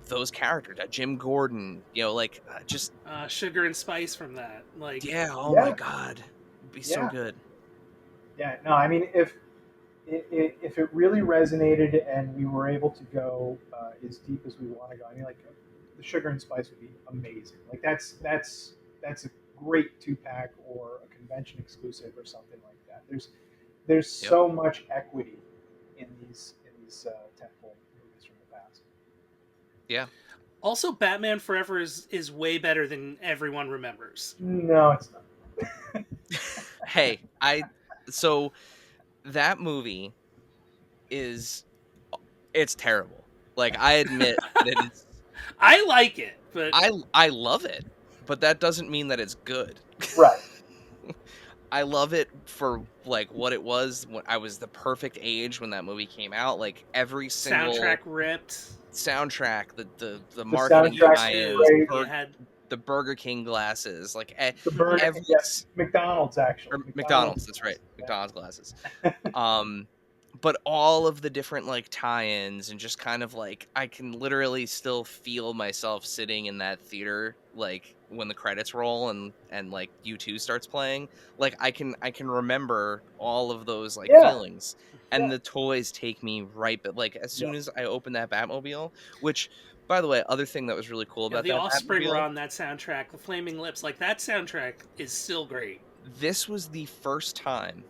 those characters, Jim Gordon, like, just, Sugar and spice from that, like yeah, oh my Yeah, god, it'd be so yeah, good. yeah. No, I mean, if it really resonated and we were able to go as deep as we want to go, I mean, like the sugar and spice would be amazing. Like that's a great 2-pack or a convention exclusive or something like that. There's Yep. so much equity in these tentpole movies from the past. Yeah. also Batman Forever is way better than everyone remembers. No, it's not. Hey, so that movie is it's terrible. Like, I admit that it's I like it, but I love it, but that doesn't mean that it's good. Right. I love it for like what it was when I was the perfect age when that movie came out. Like, every soundtrack single ripped. soundtrack, the The marketing soundtrack Huge is tie-ins, too. great. You had the Burger King glasses, like, The mm-hmm. burger, every yeah, McDonald's actually. or McDonald's, that's right, McDonald's glasses. Um, but all of the different like tie-ins, and just kind of like, I can literally still feel myself sitting in that theater, like when the credits roll and like U2 starts playing. Like, I can remember all of those like Yeah, feelings, yeah, and the toys take me right. But like, as yeah. soon as I open that Batmobile, which, by the way, other thing that was really cool Yeah, about the that Offspring were Batmobile, on that soundtrack. The Flaming Lips, like that soundtrack is still great. this was the first time,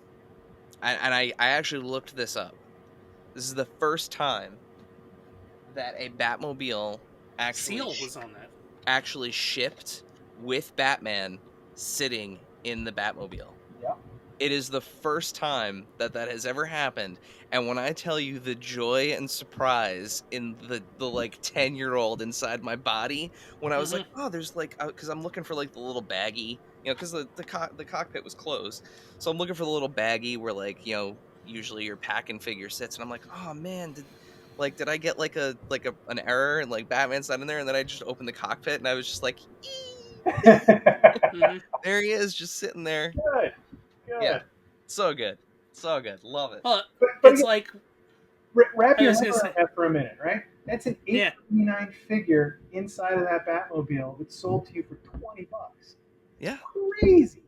and I actually looked this up. This is the first time that a Batmobile actually Seal was on that. actually shipped with Batman sitting in the Batmobile. Yeah. It is the first time that that has ever happened, and when I tell you the joy and surprise in the like 10-year-old inside my body, when I was like, Mm-hmm. oh, there's like, because I'm looking for like the little baggie, because the cockpit was closed, so I'm looking for the little baggie where, like, usually your packing figure sits, and I'm like, oh man, did I get like an error, and like Batman's not in there, and then I just opened the cockpit, and I was just like, Mm-hmm. there he is, just sitting there. Good, Yeah, good. so good, so good, love it. Well, But it's again, like wrap I your was head gonna around say, that for a minute, right? That's an yeah, $8.99 figure inside of that Batmobile that's sold to you for $20. Yeah, Crazy.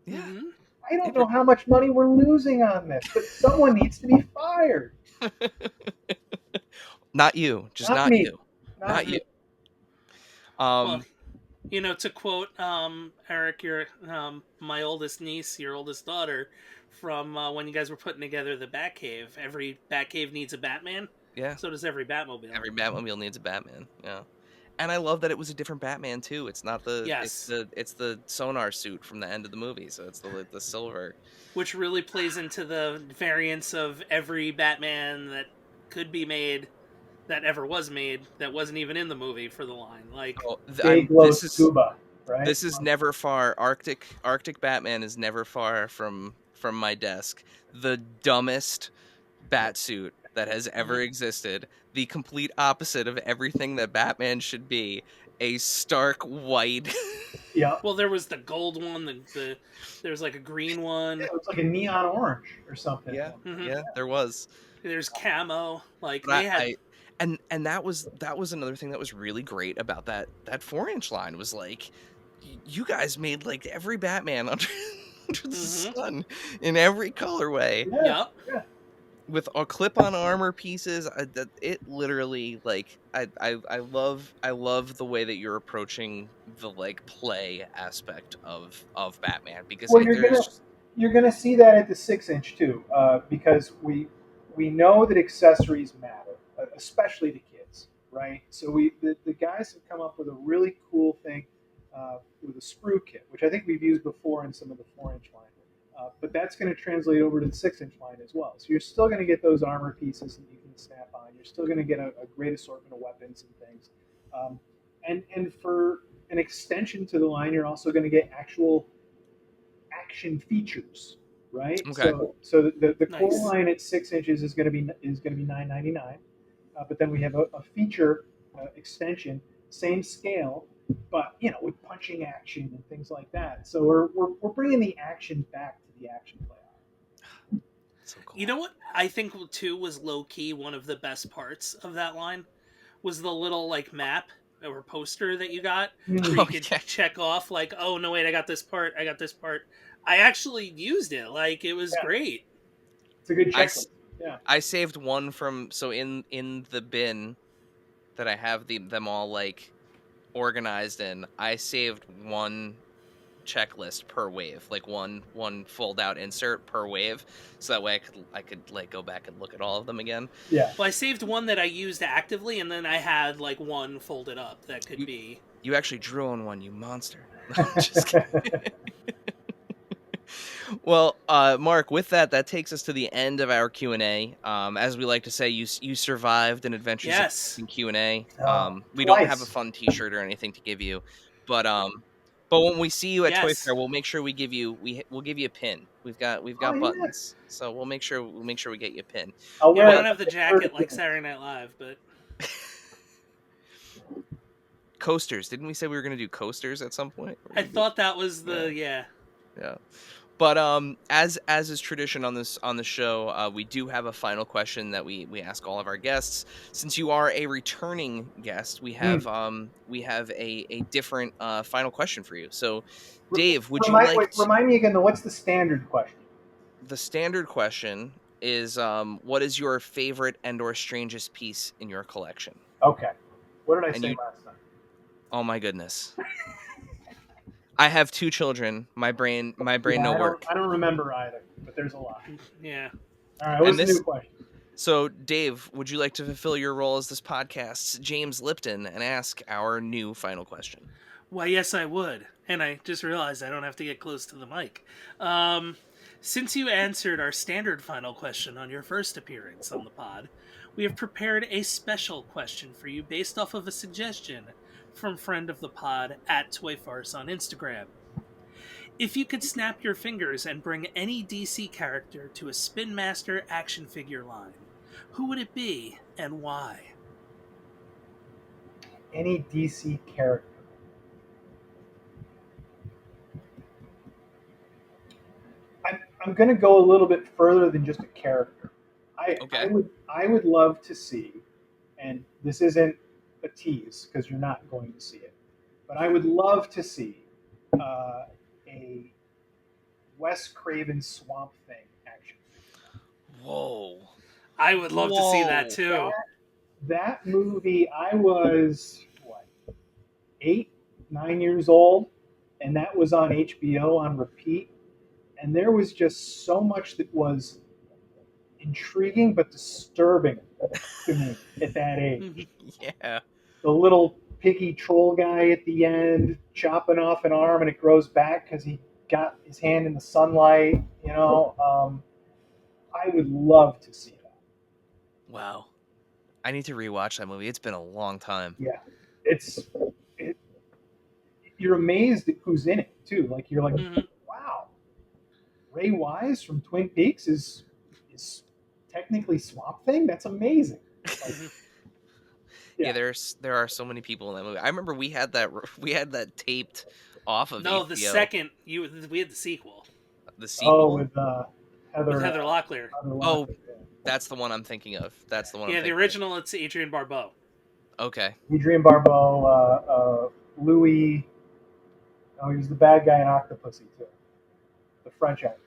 yeah. mm-hmm. I don't It know how much money we're losing on this, but someone needs to be fired. Not you, just Not not me. you, Not not Mm-hmm. you. me. Well, Um, To quote Eric, your my oldest niece, your oldest daughter, from when you guys were putting together the Batcave. Every Batcave needs a Batman. Yeah, So does every Batmobile. every Batmobile needs a Batman. Yeah. And I love that it was a different Batman too. It's not Yes, it's the sonar suit from the end of the movie, so it's the silver. which really plays into the variance of every Batman that could be made, that ever was made, that wasn't even in the movie for the line. Like, Oh, Day glow scuba, right? this is never far. Arctic Batman is never far from my desk. The dumbest bat suit that has ever mhm. existed. The complete opposite of everything that Batman should be. A stark white. Yeah, Well, there was the gold one, there was like a green one. it was like a neon orange or something. Yeah, Hmm. yeah, there was. There's camo. Like But they had. and that was another thing that was really great about that 4-inch line was like you guys made like every Batman under, under the Hmm. sun in every colorway Yeah, Yep. yeah. with a clip-on armor pieces. It literally like I love the way that you're approaching the like play aspect of Batman because Well, there's just you're gonna see that at the 6 inch too, because we know that accessories matter, especially to kids, right? So the guys have come up with a really cool thing with a sprue kit, which I think we've used before in some of the 4 inch line. But that's going to translate over to the 6 inch line as well. So you're still going to get those armor pieces that you can snap on. You're still going to get a great assortment of weapons and things. Um, and for an extension to the line, you're also going to get actual action features, right? okay. So the core Nice. line at 6 inches is going to be $9.99, but then we have a feature extension, same scale, but with punching action and things like that. So we're bringing the action back to the action play. So You cool. know what I think too was low key one of the best parts of that line was the little like map or poster that you got where Mm, you Oh could yeah. check off like, oh no wait, I got this part, I got this part. I actually used it. Like it was yeah, great. it's a good I checklist. s- Yeah. I saved one from so in the bin that I have them all like organized in. I saved one checklist per wave, like one fold out insert per wave, so that way I could like go back and look at all of them again. Yeah. Well, I saved one that I used actively, and then I had like one folded up that could You be. you actually drew on one, you monster. Just kidding. Well, Mark, with that, that takes us to the end of our Q&A. As we like to say, you survived an Adventures of Yes. in Q&A. Oh, We don't have a twice. fun T-shirt or anything to give you, but but when we see you at Toy Yes. Fair, we'll make sure we'll give you a pin. We've Oh got yeah. buttons, so we'll make sure we get you a pin. I'll Yeah, we wear But don't have the I'll wear it jacket like again. Saturday Night Live, but coasters, didn't we say we were going to do coasters at some point? Or I we do? thought that was Yeah, the yeah. yeah. But as is tradition on the show, we do have a final question that we ask all of our guests. Since you are a returning guest, Mm. we have a different final question for you. So, R- Dave, would you like remind me again though. What's the standard question? the standard question is what is your favorite and or strangest piece in your collection? Okay. What did I And say you, last time? oh my goodness, I have two children. My brain Yeah, no I don't work. I don't remember either, but there's a lot. Yeah. All right, And what's the new this question? So, Dave, would you like to fulfill your role as this podcast's James Lipton and ask our new final question? Why, yes, I would. And I just realized I don't have to get close to the mic. Um, since you answered our standard final question on your first appearance on the pod, we have prepared a special question for you based off of a suggestion from friend of the pod at Toy Farce on Instagram. If you could snap your fingers and bring any DC character to a Spin Master action figure line, who would it be and why? Any DC character. I'm going to go a little bit further than just a character. Okay. I would love to see, and this isn't a tease because you're not going to see it, but I would love to see a Wes Craven Swamp Thing action figure. Whoa. I would love to see that Whoa. too. That movie, I was what, 8, 9 years old, and that was on HBO on repeat. And there was just so much that was intriguing but disturbing to me at that age. Yeah. The little piggy troll guy at the end chopping off an arm and it grows back because he got his hand in the sunlight. I would love to see that. Wow. I need to rewatch that movie. It's been a long time. Yeah, it's it, you're amazed at who's in it too. Like you're like, Mhm. wow, Ray Wise from Twin Peaks is technically Swamp Thing. That's amazing. Like, Mhm. Yeah, yeah. there are so many people in that movie. I remember we had that taped off of No, the HBO. second we had the sequel The Oh, sequel. with with Heather Heather Locklear. Heather Oh, Locklear. Yeah. that's the one I'm thinking of. That's the one I'm Yeah, the thinking of. original it's Adrienne Barbeau. Okay. Adrian Barbeau, Louis. Oh, he was the bad guy in Octopussy too. The French actor.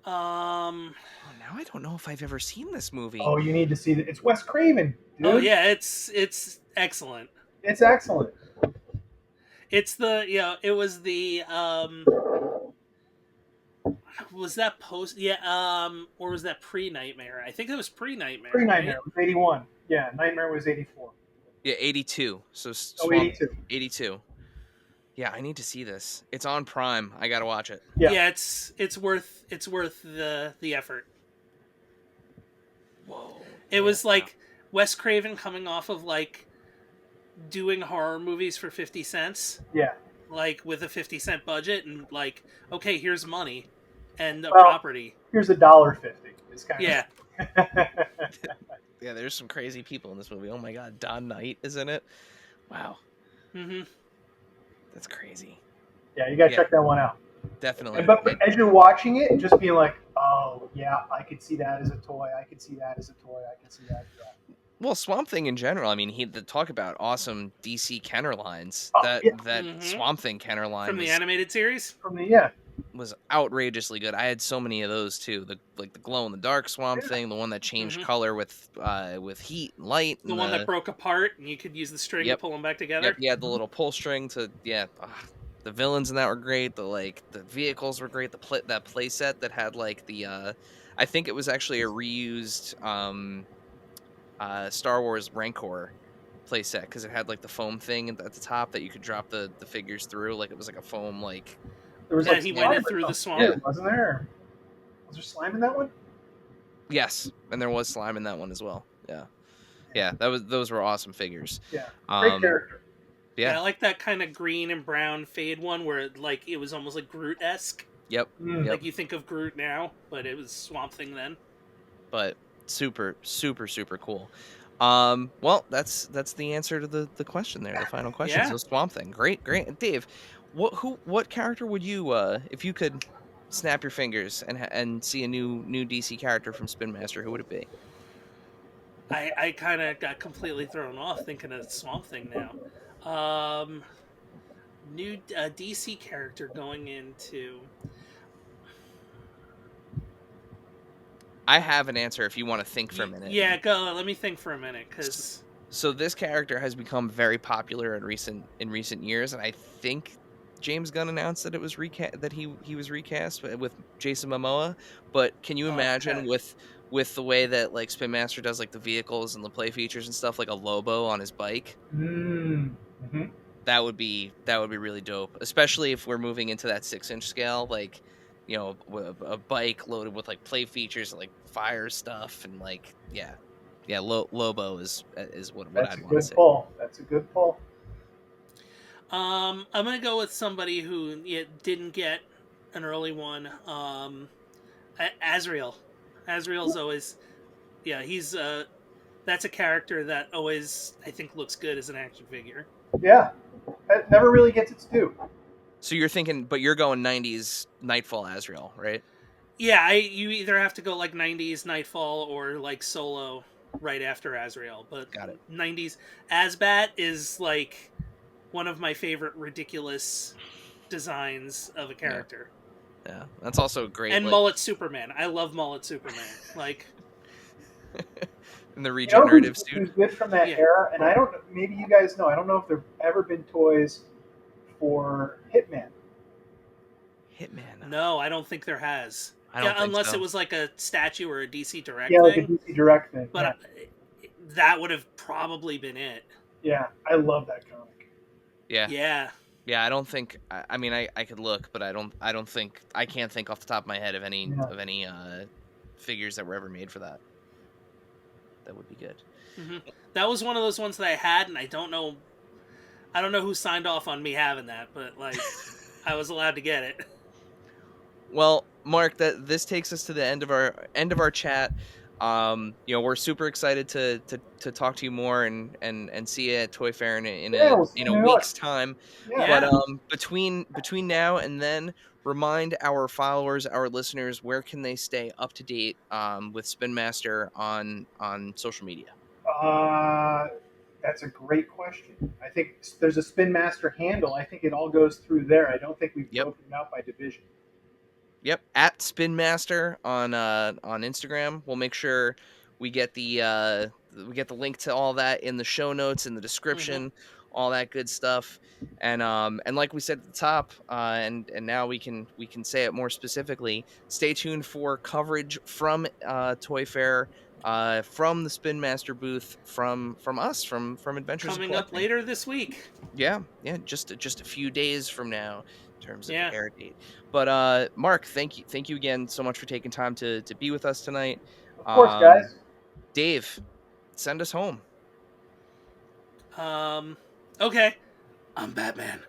Um. Oh, now I don't know if I've ever seen this movie. Oh, you need to see it. It's Wes Craven, Oh dude. yeah, it's excellent. It's excellent. It's the it was the was that post or was that pre Nightmare? I think it was pre Nightmare, Pre right? Nightmare was 81. Yeah, Nightmare was 84. Yeah, 82. So Oh, Swamp 82. 82. Yeah, I need to see this. It's on Prime. I got to watch it. Yeah. Yeah, it's worth the effort. Whoa. It Yeah, was wow. like Wes Craven coming off of like doing horror movies for 50 cents, Yeah. like with a 50-cent budget and like, okay, here's money and a Well, property. here's $1.50. It's kind Yeah. of. Yeah, there's some crazy people in this movie. Oh my god, Don Knight is in it. Wow. Mhm. That's crazy. Yeah, you gotta Yeah. check that one out. Definitely. But as you're watching it, just being like, oh yeah, I could see that as a toy. I could see that as a toy. I could see that. Yeah. Well, Swamp Thing in general. I mean, the talk about awesome DC Kenner lines. Oh, That yeah. that Mhm. Swamp Thing Kenner line From the animated series? From the was outrageously good. I had so many of those too. The glow in the dark Swamp Yeah. Thing, the one that changed Mhm. color with heat and light, The and one that broke apart and you could use the string to Yep. pull them back together. Yep, you had the little pull string to the villains in that were great. The vehicles were great. That play set that had like the I think it was actually a reused Star Wars Rancor playset because it had like the foam thing at the top that you could drop the figures through. Like it was like a foam like There was Yeah, like he slime went in or through the something, swamp. too, wasn't there? Was there slime in that one? yes, and there was slime in that one as well. Yeah, those were awesome figures. Yeah, great Um, character. Yeah, yeah, I like that kind of green and brown fade one where it was almost like Groot-esque. yep, Mm. yep. Like you think of Groot now, but it was Swamp Thing then. But super cool. Well, that's the answer to the question there. The final question is Yeah. the Swamp Thing. Great. Dave, what character would you if you could snap your fingers and see a new DC character from Spin Master, who would it be? I kind of got completely thrown off thinking of Swamp Thing now. New DC character going into. I have an answer if you want to think for a minute. Yeah, go. Let me think for a minute, because. So this character has become very popular in recent years, and I think James Gunn announced that it was that he was recast with Jason Momoa. But can you imagine Okay. with the way that like Spin Master does like the vehicles and the play features and stuff, like a Lobo on his bike? Mm-hmm. That would be really dope, especially if we're moving into that 6-inch scale, like a bike loaded with like play features and like fire stuff and like Lobo is what That's I'd a want to good see. pull. That's a good pull. I'm gonna go with somebody who didn't get an early one. Azrael. Azrael's always, he's that's a character that always I think looks good as an action figure. Yeah, that never really gets its due. So you're thinking, but you're going 90s Nightfall Azrael, right? Yeah, you either have to go like 90s Nightfall or like Solo right after Azrael, but Got it. 90s Azbat is like one of my favorite ridiculous designs of a character. Yeah, that's also great. And like, Mullet Superman. I love Mullet Superman. Like, in the You know regenerative who's suit. good from that Yeah. era? And I don't. Maybe you guys know. I don't know if there've ever been toys for Hitman. Hitman. No, I don't think there has. I Yeah, don't think unless it so. was like a statue or a DC Direct Yeah, like a thing. DC Direct thing. But Yeah, that would have probably been it. yeah, I love that comic. Yeah. Yeah. Yeah, I don't think. I mean, I could look, but I don't think I can't think off the top of my head of any Yeah. figures that were ever made for that. That would be good. Hmm. That was one of those ones that I had, and I don't know who signed off on me having that, but like I was allowed to get it. Well, Mark, that this takes us to the end of our chat. We're super excited to talk to you more and see you at Toy Fair Yeah, we'll see in you a in New York. week's time. Yeah. But Yeah. between now and then, remind our followers, our listeners, where can they stay up to date with Spin Master on social media? That's a great question. I think there's a Spin Master handle. I think it all goes through there. I don't think we've Yep. broken it out by division. Yep, at Spin Master on Instagram. We'll make sure we get the link to all that in the show notes, in the Hmm. description, all that good stuff. And like we said at the top, and now we can say it more specifically. Stay tuned for coverage from Toy Fair, from the Spin Master booth, from us, from Adventures of Coming up Collecting. later this week. Yeah, just a few days from now in terms of Yeah. air date. But Mark, thank you again so much for taking time to be with us tonight. Of course, guys. Dave, send us home. Okay. I'm Batman.